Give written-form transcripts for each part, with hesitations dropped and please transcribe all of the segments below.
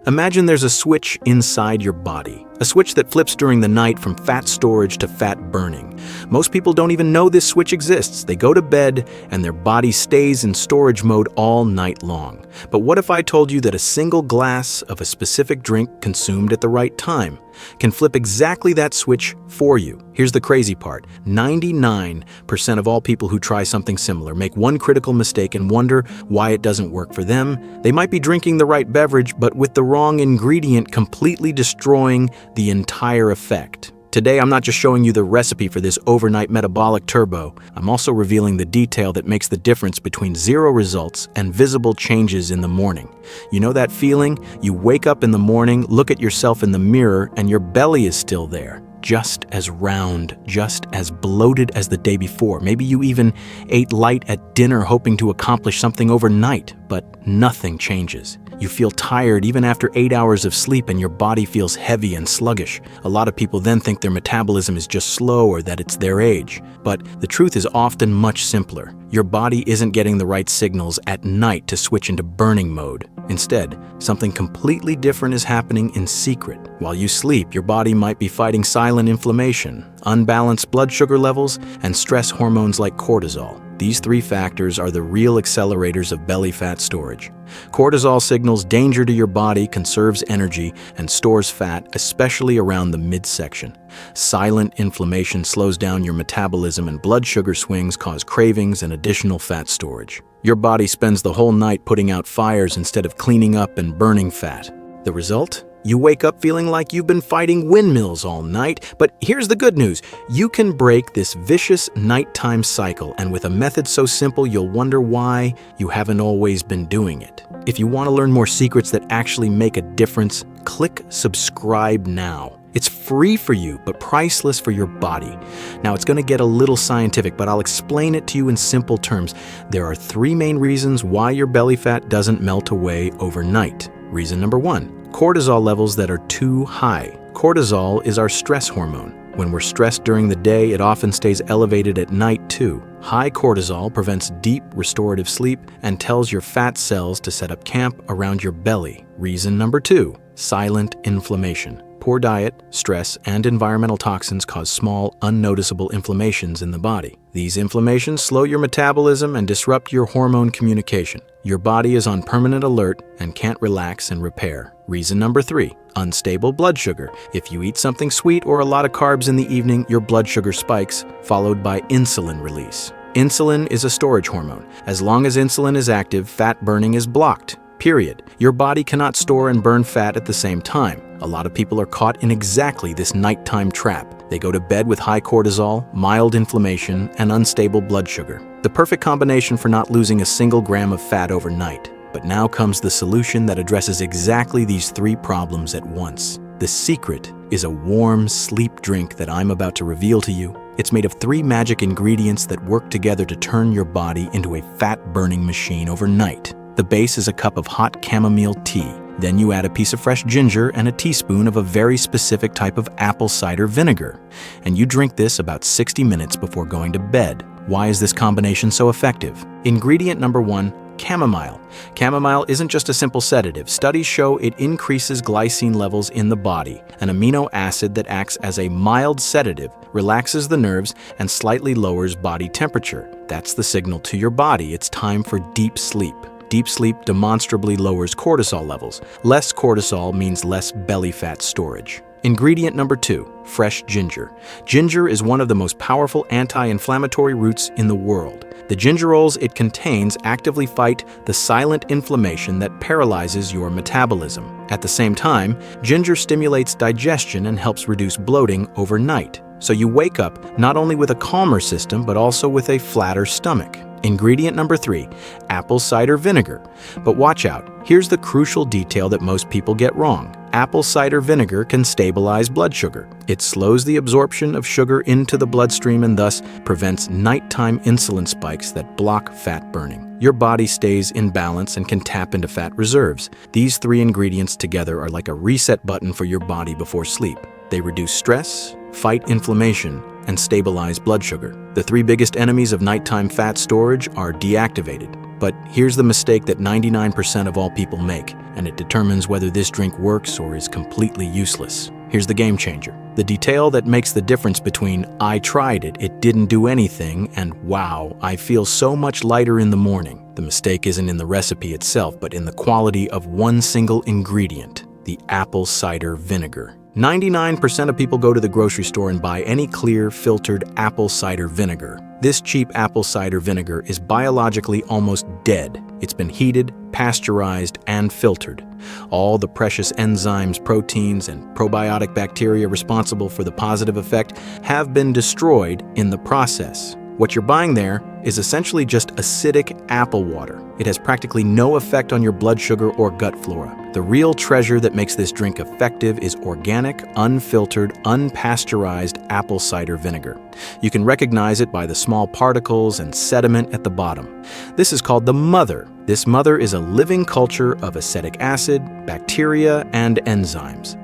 Imagine there's a switch inside your body, a switch that flips during the night from fat storage to fat burning. Most people don't even know this switch exists. They go to bed and their body stays in storage mode all night long. But what if I told you that a single glass of a specific drink consumed at the right time can flip exactly that switch for you? Here's the crazy part. 99% of all people who try something similar make one critical mistake and wonder why it doesn't work for them. They might be drinking the right beverage, but with the wrong ingredient, completely destroying the entire effect. Today, I'm not just showing you the recipe for this overnight metabolic turbo. I'm also revealing the detail that makes the difference between zero results and visible changes in the morning. You know that feeling? You wake up in the morning, look at yourself in the mirror, and your belly is still there. Just as round, just as bloated as the day before. Maybe you even ate light at dinner hoping to accomplish something overnight, but nothing changes. You feel tired even after 8 hours of sleep and your body feels heavy and sluggish. A lot of people then think their metabolism is just slow or that it's their age. But the truth is often much simpler. Your body isn't getting the right signals at night to switch into burning mode. Instead, something completely different is happening in secret. While you sleep, your body might be fighting silent inflammation, unbalanced blood sugar levels, and stress hormones like cortisol. These three factors are the real accelerators of belly fat storage. Cortisol signals danger to your body, conserves energy, and stores fat, especially around the midsection. Silent inflammation slows down your metabolism, and blood sugar swings cause cravings and additional fat storage. Your body spends the whole night putting out fires instead of cleaning up and burning fat. The result? You wake up feeling like you've been fighting windmills all night, but here's the good news. You can break this vicious nighttime cycle, and with a method so simple you'll wonder why you haven't always been doing it. If you want to learn more secrets that actually make a difference, click subscribe now. It's free for you, but priceless for your body. Now, it's going to get a little scientific, but I'll explain it to you in simple terms. There are three main reasons why your belly fat doesn't melt away overnight. Reason number one. Cortisol levels that are too high. Cortisol is our stress hormone. When we're stressed during the day, it often stays elevated at night too. High cortisol prevents deep, restorative sleep and tells your fat cells to set up camp around your belly. Reason number two, silent inflammation. Poor diet, stress, and environmental toxins cause small, unnoticeable inflammations in the body. These inflammations slow your metabolism and disrupt your hormone communication. Your body is on permanent alert and can't relax and repair. Reason number three, unstable blood sugar. If you eat something sweet or a lot of carbs in the evening, your blood sugar spikes, followed by insulin release. Insulin is a storage hormone. As long as insulin is active, fat burning is blocked. Period. Your body cannot store and burn fat at the same time. A lot of people are caught in exactly this nighttime trap. They go to bed with high cortisol, mild inflammation, and unstable blood sugar. The perfect combination for not losing a single gram of fat overnight. But now comes the solution that addresses exactly these three problems at once. The secret is a warm sleep drink that I'm about to reveal to you. It's made of three magic ingredients that work together to turn your body into a fat-burning machine overnight. The base is a cup of hot chamomile tea. Then you add a piece of fresh ginger and a teaspoon of a very specific type of apple cider vinegar. And you drink this about 60 minutes before going to bed. Why is this combination so effective? Ingredient number one, chamomile. Chamomile isn't just a simple sedative. Studies show it increases glycine levels in the body, an amino acid that acts as a mild sedative, relaxes the nerves, and slightly lowers body temperature. That's the signal to your body it's time for deep sleep. Deep sleep demonstrably lowers cortisol levels. Less cortisol means less belly fat storage. Ingredient number two, fresh ginger. Ginger is one of the most powerful anti-inflammatory roots in the world. The gingerols it contains actively fight the silent inflammation that paralyzes your metabolism. At the same time, ginger stimulates digestion and helps reduce bloating overnight. So you wake up not only with a calmer system, but also with a flatter stomach. Ingredient number three, apple cider vinegar. But watch out, here's the crucial detail that most people get wrong. Apple cider vinegar can stabilize blood sugar. It slows the absorption of sugar into the bloodstream and thus prevents nighttime insulin spikes that block fat burning. Your body stays in balance and can tap into fat reserves. These three ingredients together are like a reset button for your body before sleep. They reduce stress, fight inflammation, and stabilize blood sugar. The three biggest enemies of nighttime fat storage are deactivated. But here's the mistake that 99% of all people make, and it determines whether this drink works or is completely useless. Here's the game changer. The detail that makes the difference between "I tried it, it didn't do anything," and "Wow, I feel so much lighter in the morning." The mistake isn't in the recipe itself, but in the quality of one single ingredient, the apple cider vinegar. 99% of people go to the grocery store and buy any clear, filtered apple cider vinegar. This cheap apple cider vinegar is biologically almost dead. It's been heated, pasteurized, and filtered. All the precious enzymes, proteins, and probiotic bacteria responsible for the positive effect have been destroyed in the process. What you're buying there is essentially just acidic apple water. It has practically no effect on your blood sugar or gut flora. The real treasure that makes this drink effective is organic, unfiltered, unpasteurized apple cider vinegar. You can recognize it by the small particles and sediment at the bottom. This is called the mother. This mother is a living culture of acetic acid, bacteria, and enzymes.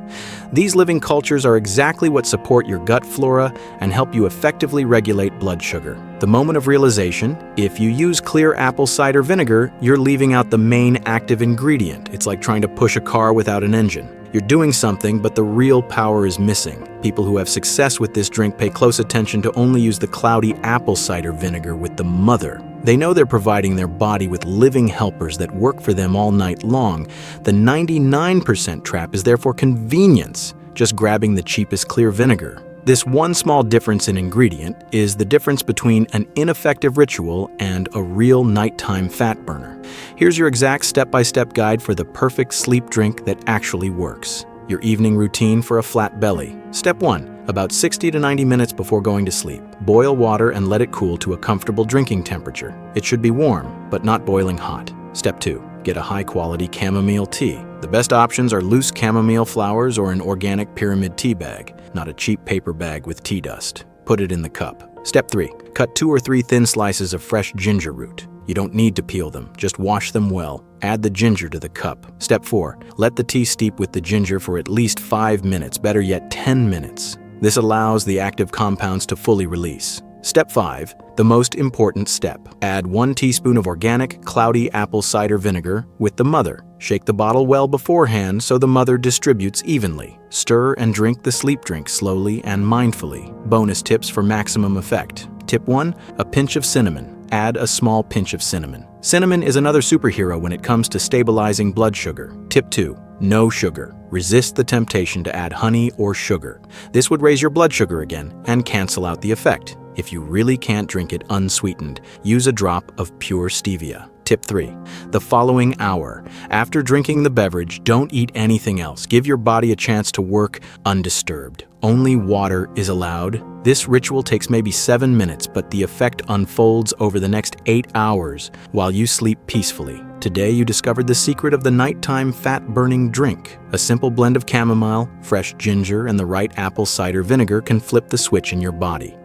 These living cultures are exactly what support your gut flora and help you effectively regulate blood sugar. The moment of realization: if you use clear apple cider vinegar, you're leaving out the main active ingredient. It's like trying to push a car without an engine. You're doing something, but the real power is missing. People who have success with this drink pay close attention to only use the cloudy apple cider vinegar with the mother. They know they're providing their body with living helpers that work for them all night long. The 99% trap is therefore convenience, just grabbing the cheapest clear vinegar. This one small difference in ingredient is the difference between an ineffective ritual and a real nighttime fat burner. Here's your exact step-by-step guide for the perfect sleep drink that actually works. Your evening routine for a flat belly. Step 1. About 60 to 90 minutes before going to sleep, boil water and let it cool to a comfortable drinking temperature. It should be warm, but not boiling hot. Step 2. Get a high-quality chamomile tea. The best options are loose chamomile flowers or an organic pyramid tea bag, not a cheap paper bag with tea dust. Put it in the cup. Step 3. Cut 2 or 3 thin slices of fresh ginger root. You don't need to peel them, just wash them well. Add the ginger to the cup. Step 4. Let the tea steep with the ginger for at least 5 minutes, better yet 10 minutes. This allows the active compounds to fully release. Step 5. The most important step. Add 1 teaspoon of organic, cloudy apple cider vinegar with the mother. Shake the bottle well beforehand so the mother distributes evenly. Stir and drink the sleep drink slowly and mindfully. Bonus tips for maximum effect. Tip 1. A pinch of cinnamon. Add a small pinch of cinnamon. Cinnamon is another superhero when it comes to stabilizing blood sugar. Tip 2. No sugar. Resist the temptation to add honey or sugar. This would raise your blood sugar again and cancel out the effect. If you really can't drink it unsweetened, use a drop of pure stevia. Tip 3. The following hour. After drinking the beverage, don't eat anything else. Give your body a chance to work undisturbed. Only water is allowed. This ritual takes maybe 7 minutes, but the effect unfolds over the next 8 hours while you sleep peacefully. Today you discovered the secret of the nighttime fat-burning drink. A simple blend of chamomile, fresh ginger, and the right apple cider vinegar can flip the switch in your body.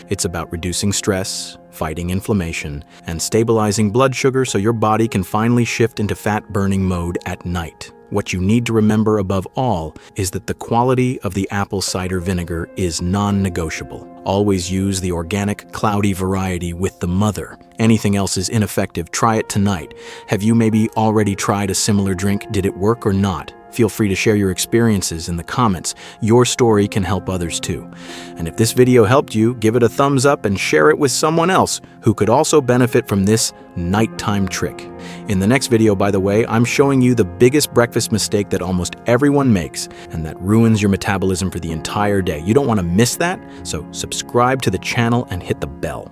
It's about reducing stress, fighting inflammation, and stabilizing blood sugar so your body can finally shift into fat-burning mode at night. What you need to remember above all is that the quality of the apple cider vinegar is non-negotiable. Always use the organic, cloudy variety with the mother. Anything else is ineffective. Try it tonight. Have you maybe already tried a similar drink? Did it work or not? Feel free to share your experiences in the comments. Your story can help others too. And if this video helped you, give it a thumbs up and share it with someone else who could also benefit from this nighttime trick. In the next video, by the way, I'm showing you the biggest breakfast mistake that almost everyone makes and that ruins your metabolism for the entire day. You don't want to miss that, so subscribe to the channel and hit the bell.